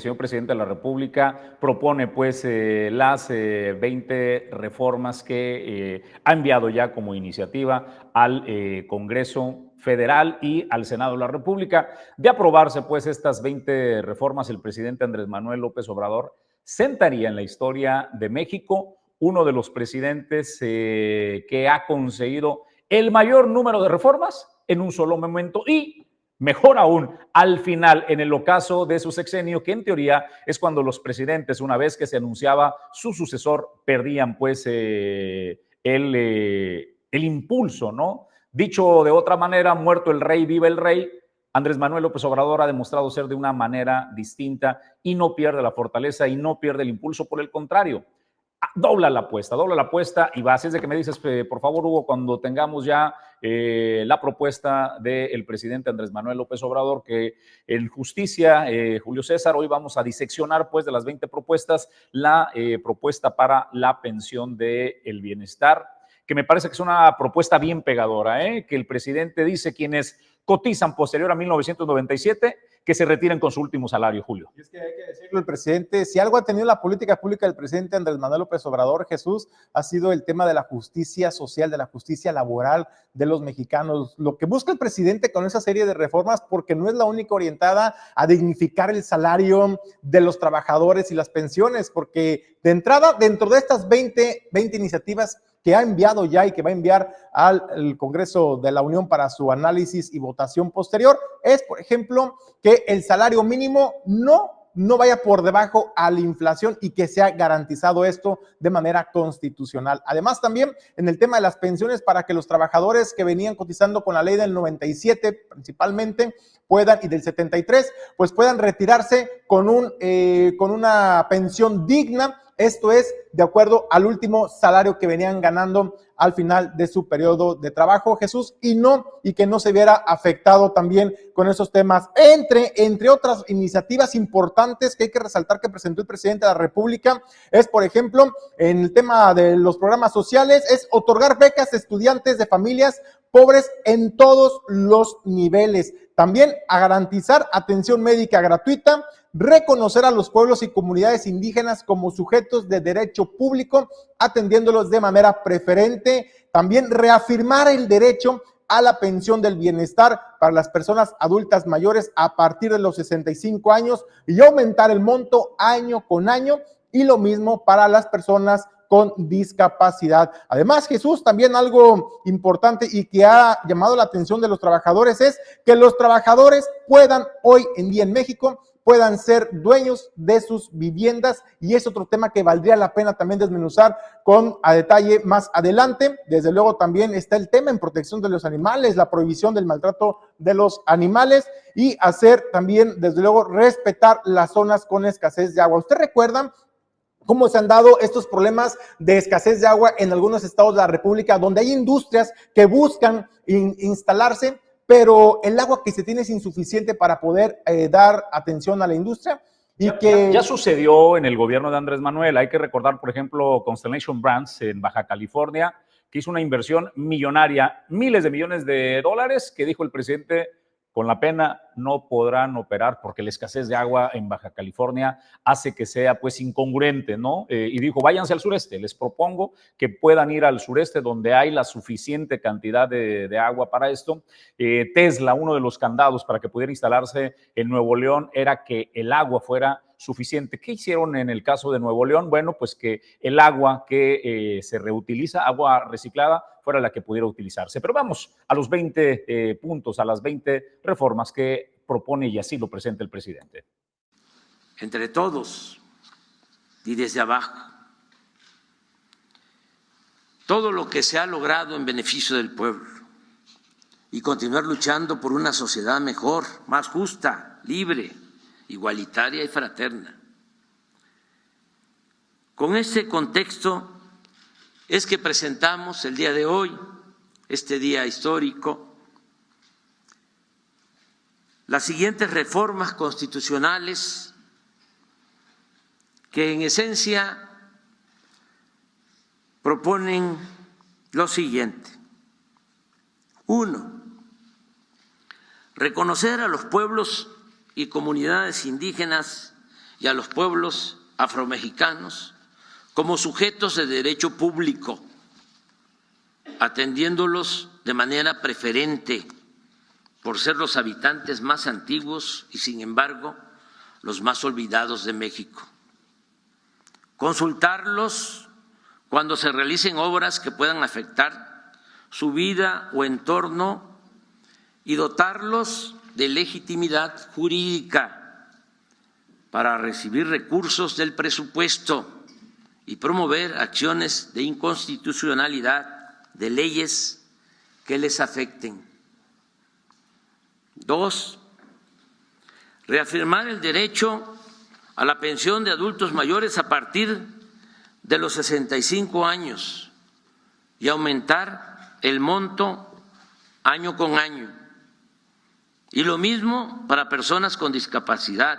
señor presidente de la República propone pues las 20 reformas que ha enviado ya como iniciativa al Congreso Federal y al Senado de la República. De aprobarse pues estas 20 reformas, el presidente Andrés Manuel López Obrador sentaría en la historia de México uno de los presidentes que ha conseguido el mayor número de reformas en un solo momento y mejor aún, al final, en el ocaso de su sexenio, que en teoría es cuando los presidentes, una vez que se anunciaba su sucesor, perdían pues el impulso, ¿no? Dicho de otra manera, muerto el rey, vive el rey. Andrés Manuel López Obrador ha demostrado ser de una manera distinta y no pierde la fortaleza y no pierde el impulso, por el contrario. Dobla la apuesta y va. Así es de que me dices, por favor, Hugo, cuando tengamos ya la propuesta del presidente Andrés Manuel López Obrador, que en justicia, Julio César, hoy vamos a diseccionar pues de las 20 propuestas la propuesta para la pensión del bienestar, que me parece que es una propuesta bien pegadora, que el presidente dice quienes cotizan posterior a 1997 que se retiren con su último salario, Julio. Y es que hay que decirlo, el presidente, si algo ha tenido la política pública del presidente Andrés Manuel López Obrador, Jesús, ha sido el tema de la justicia social, de la justicia laboral de los mexicanos. Lo que busca el presidente con esa serie de reformas, porque no es la única orientada a dignificar el salario de los trabajadores y las pensiones, porque de entrada, dentro de estas 20 iniciativas que ha enviado ya y que va a enviar al Congreso de la Unión para su análisis y votación posterior, es, por ejemplo, que el salario mínimo no vaya por debajo a la inflación y que sea garantizado esto de manera constitucional. Además, también en el tema de las pensiones, para que los trabajadores que venían cotizando con la ley del 97 principalmente puedan, y del 73, pues puedan retirarse con una pensión digna. Esto es de acuerdo al último salario que venían ganando al final de su periodo de trabajo, Jesús, y que no se viera afectado también con esos temas. Entre otras iniciativas importantes que hay que resaltar que presentó el presidente de la República, es, por ejemplo, en el tema de los programas sociales, es otorgar becas a estudiantes de familias pobres en todos los niveles. También a garantizar atención médica gratuita, reconocer a los pueblos y comunidades indígenas como sujetos de derecho público, atendiéndolos de manera preferente. También reafirmar el derecho a la pensión del bienestar para las personas adultas mayores a partir de los 65 años y aumentar el monto año con año, y lo mismo para las personas con discapacidad. Además, Jesús, también algo importante y que ha llamado la atención de los trabajadores es que los trabajadores puedan hoy en día en México puedan ser dueños de sus viviendas, y es otro tema que valdría la pena también desmenuzar a detalle más adelante. Desde luego también está el tema en protección de los animales, la prohibición del maltrato de los animales, y hacer también, desde luego, respetar las zonas con escasez de agua. ¿Usted recuerda cómo se han dado estos problemas de escasez de agua en algunos estados de la República, donde hay industrias que buscan instalarse, pero el agua que se tiene es insuficiente para poder dar atención a la industria? Ya sucedió en el gobierno de Andrés Manuel. Hay que recordar, por ejemplo, Constellation Brands en Baja California, que hizo una inversión millonaria, miles de millones de dólares, que dijo el presidente, con la pena no podrán operar porque la escasez de agua en Baja California hace que sea pues incongruente, ¿no? Y dijo, váyanse al sureste, les propongo que puedan ir al sureste donde hay la suficiente cantidad de agua para esto. Tesla, uno de los candados para que pudiera instalarse en Nuevo León era que el agua fuera suficiente. ¿Qué hicieron en el caso de Nuevo León? Bueno, pues que el agua que se reutiliza, agua reciclada, fuera la que pudiera utilizarse. Pero vamos a los 20 puntos, a las 20 reformas que propone y así lo presenta el presidente. Entre todos y desde abajo, todo lo que se ha logrado en beneficio del pueblo y continuar luchando por una sociedad mejor, más justa, libre, igualitaria y fraterna. Con este contexto es que presentamos el día de hoy, este día histórico, las siguientes reformas constitucionales que en esencia proponen lo siguiente. 1. Reconocer a los pueblos y comunidades indígenas y a los pueblos afromexicanos como sujetos de derecho público, atendiéndolos de manera preferente por ser los habitantes más antiguos y, sin embargo, los más olvidados de México. Consultarlos cuando se realicen obras que puedan afectar su vida o entorno y dotarlos de legitimidad jurídica para recibir recursos del presupuesto y promover acciones de inconstitucionalidad de leyes que les afecten. 2. Reafirmar el derecho a la pensión de adultos mayores a partir de los 65 años y aumentar el monto año con año. Y lo mismo para personas con discapacidad,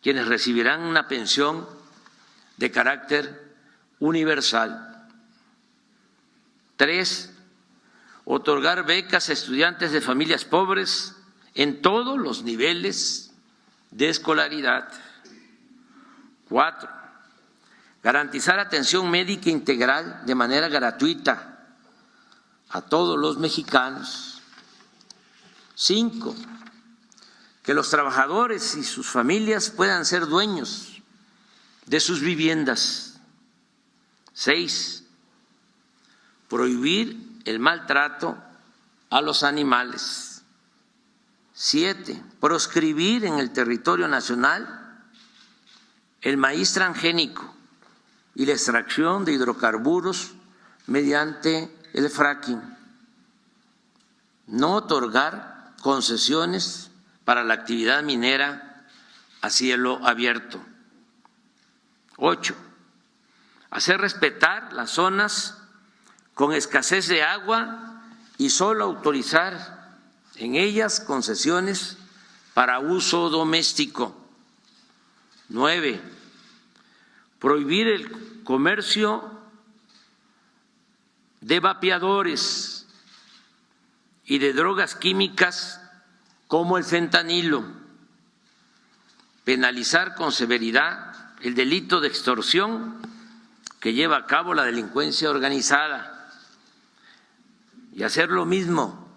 quienes recibirán una pensión de carácter universal. 3. Otorgar becas a estudiantes de familias pobres en todos los niveles de escolaridad. 4. Garantizar atención médica integral de manera gratuita a todos los mexicanos. 5. Que los trabajadores y sus familias puedan ser dueños de sus viviendas. 6. Prohibir el maltrato a los animales. 7. Proscribir en el territorio nacional el maíz transgénico y la extracción de hidrocarburos mediante el fracking. No otorgar concesiones para la actividad minera a cielo abierto. 8. Hacer respetar las zonas con escasez de agua y solo autorizar en ellas concesiones para uso doméstico. 9. Prohibir el comercio de vapeadores y de drogas químicas como el fentanilo. Penalizar con severidad el delito de extorsión que lleva a cabo la delincuencia organizada y hacer lo mismo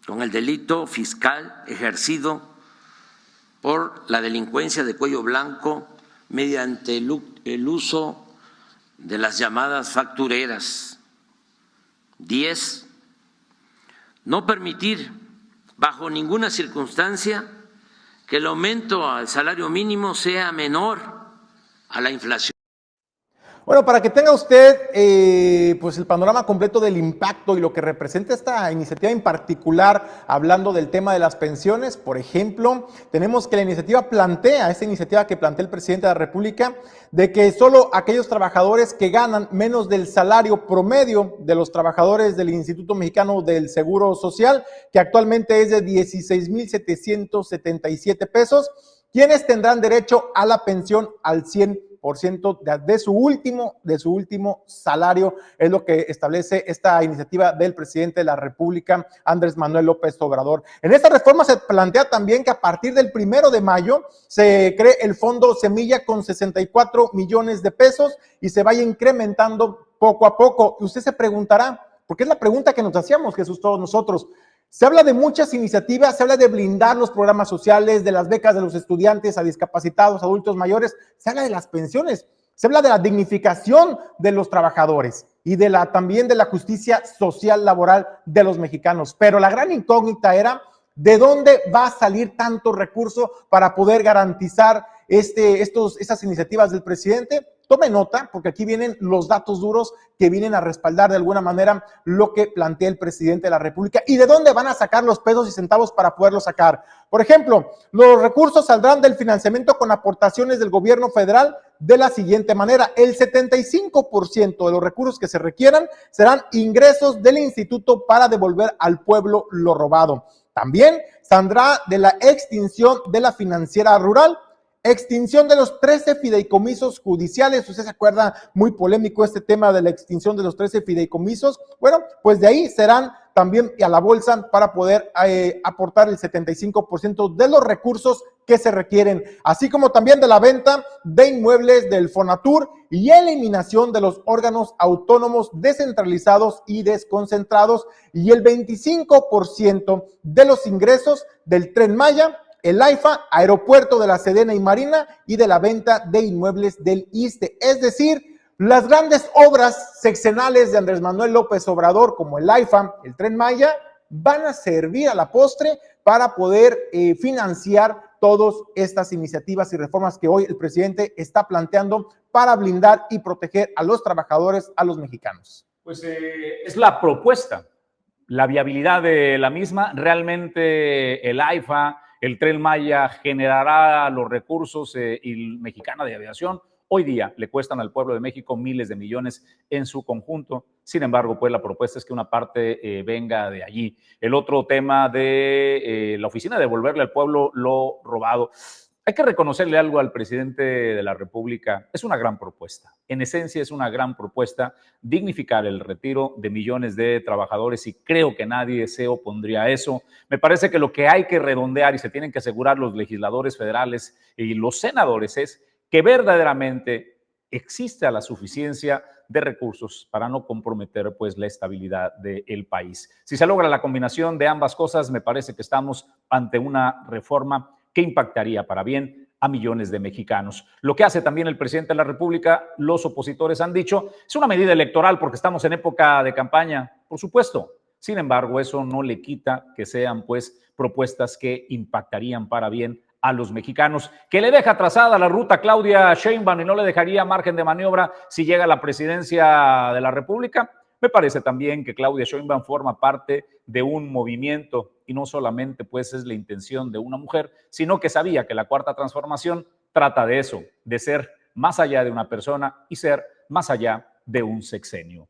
con el delito fiscal ejercido por la delincuencia de cuello blanco mediante el uso de las llamadas factureras. 10. No permitir bajo ninguna circunstancia que el aumento al salario mínimo sea menor a la inflación. Bueno, para que tenga usted pues el panorama completo del impacto y lo que representa esta iniciativa en particular, hablando del tema de las pensiones, por ejemplo, tenemos que la iniciativa plantea, esta iniciativa que plantea el presidente de la República, de que solo aquellos trabajadores que ganan menos del salario promedio de los trabajadores del Instituto Mexicano del Seguro Social, que actualmente es de 16,777 pesos, quienes tendrán derecho a la pensión al 100% de su último salario, es lo que establece esta iniciativa del presidente de la República, Andrés Manuel López Obrador. En esta reforma se plantea también que a partir del 1 de mayo se cree el Fondo Semilla con 64 millones de pesos y se vaya incrementando poco a poco. Y usted se preguntará, porque es la pregunta que nos hacíamos, Jesús, todos nosotros. Se habla de muchas iniciativas, se habla de blindar los programas sociales, de las becas de los estudiantes a discapacitados, adultos mayores, se habla de las pensiones, se habla de la dignificación de los trabajadores y también de la justicia social laboral de los mexicanos. Pero la gran incógnita era de dónde va a salir tanto recurso para poder garantizar esas iniciativas del presidente. Tome nota, porque aquí vienen los datos duros que vienen a respaldar de alguna manera lo que plantea el presidente de la República y de dónde van a sacar los pesos y centavos para poderlo sacar. Por ejemplo, los recursos saldrán del financiamiento con aportaciones del gobierno federal de la siguiente manera. El 75% de los recursos que se requieran serán ingresos del instituto para devolver al pueblo lo robado. También saldrá de la extinción de la financiera rural. Extinción de los 13 fideicomisos judiciales. Usted se acuerda, muy polémico este tema de la extinción de los 13 fideicomisos. Bueno, pues de ahí serán también a la bolsa para poder aportar el 75% de los recursos que se requieren, así como también de la venta de inmuebles del Fonatur y eliminación de los órganos autónomos descentralizados y desconcentrados, y el 25% de los ingresos del Tren Maya, el AIFA, Aeropuerto de la Sedena y Marina, y de la venta de inmuebles del ISSSTE. Es decir, las grandes obras sexenales de Andrés Manuel López Obrador, como el AIFA, el Tren Maya, van a servir a la postre para poder financiar todas estas iniciativas y reformas que hoy el presidente está planteando para blindar y proteger a los trabajadores, a los mexicanos. Pues es la propuesta, la viabilidad de la misma. Realmente el AIFA, el Tren Maya generará los recursos y Mexicana de Aviación. Hoy día le cuestan al pueblo de México miles de millones en su conjunto. Sin embargo, pues la propuesta es que una parte venga de allí. El otro tema de la oficina de devolverle al pueblo lo robado. Hay que reconocerle algo al presidente de la República. Es una gran propuesta. En esencia es una gran propuesta dignificar el retiro de millones de trabajadores y creo que nadie se opondría a eso. Me parece que lo que hay que redondear y se tienen que asegurar los legisladores federales y los senadores es que verdaderamente existe la suficiencia de recursos para no comprometer pues la estabilidad del país. Si se logra la combinación de ambas cosas, me parece que estamos ante una reforma que impactaría para bien a millones de mexicanos. Lo que hace también el presidente de la República, los opositores han dicho, es una medida electoral porque estamos en época de campaña, por supuesto. Sin embargo, eso no le quita que sean pues propuestas que impactarían para bien a los mexicanos, que le deja trazada la ruta a Claudia Sheinbaum y no le dejaría margen de maniobra si llega a la presidencia de la República. Me parece también que Claudia Sheinbaum forma parte de un movimiento y no solamente pues es la intención de una mujer, sino que sabía que la Cuarta Transformación trata de eso, de ser más allá de una persona y ser más allá de un sexenio.